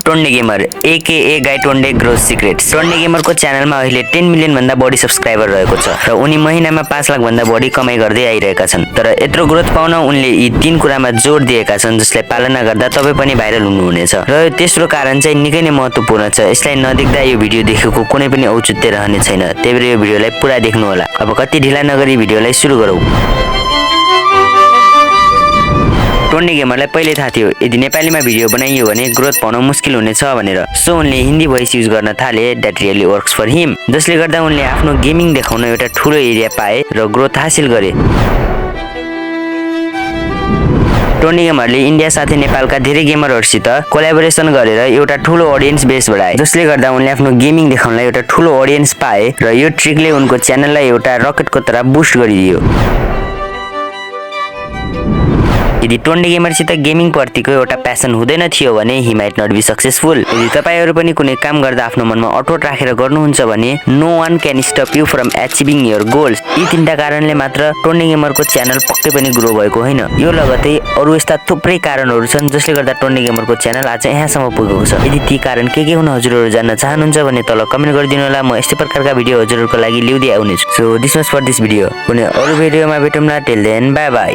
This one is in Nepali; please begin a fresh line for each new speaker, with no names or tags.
tondegamer aka गाई टोन्डे ग्रोथ सिक्रेट्स। tondegamer को च्यानलमा अहिले 10 मिलियन भन्दा बढी सब्स्क्राइबर रहेको छ र उनी महिनामा 5 लाख भन्दा बढी कमाइ गर्दै आइरहेका छन्। तर यत्रो ग्रोथ पाउन उनले यी 3 कुरामा जोड दिएका छन् जसलाई पालना गर्दा तपाई पनि भाइरल हुनुहुनेछ। र तेस्रो कारण चाहिँ निकै नै महत्त्वपूर्ण छ। यसलाई नदेख्दा यो भिडियो देखेको कुनै पनि औचित्य रहने छैन। त्यही भएर यो भिडियोलाई पुरा देख्नु होला। अब कति ढिला नगरी भिडियोलाई सुरु गरौँ। tondegamerलाई पहिले थाहा थियो यदि नेपालीमा भिडियो बनाइयो भने ग्रोथ पाउन मुस्किल हुनेछ भनेर। सो उनले हिन्दी भोइस युज गर्न थाले। That really works for him. जसले गर्दा उनले आफ्नो गेमिङ देखाउन एउटा ठूलो एरिया पाए र ग्रोथ हासिल गरे। tondegamerले इन्डिया साथै नेपालका धेरै गेमरहरुसित कोल्याबोरेसन गरेर एउटा ठूलो ऑडियन्स बेस बढाए। जसले गर्दा उनले आफ्नो गेमिङ देखाउनलाई एउटा ठूलो ऑडियन्स पाए र यो ट्रिकले उनको च्यानललाई एउटा रकेटको तरह बुस्ट गरिदियो। यदि tondegamerसित गेमिङ प्रतिको एउटा प्यासन हुँदैन थियो भने he might not be successful. यदि तपाईहरु पनि कुनै काम गर्दा आफ्नो मनमा अटोट राखेर गर्नुहुन्छ भने no one can stop you from achieving your goals. यी तीनटा कारणले मात्र tondegamerको च्यानल पक्कै पनि ग्रो भएको होइन। यो लगतै अरु यस्ता थुप्रै कारणहरु छन् जसले गर्दा tondegamerको च्यानल आज यहाँसम्म पुगेको छ। यदि ती कारण के हुन हजुरहरु जान्न चाहनुहुन्छ भने तल कमेन्ट गरिदिनु होला। म यस्तै प्रकारका भिडियो हजुरहरुको लागि ल्याउँदै आउने छु। So this was for this video. कुनै अरु भिडियोमा भेटौँला। Till then bye by.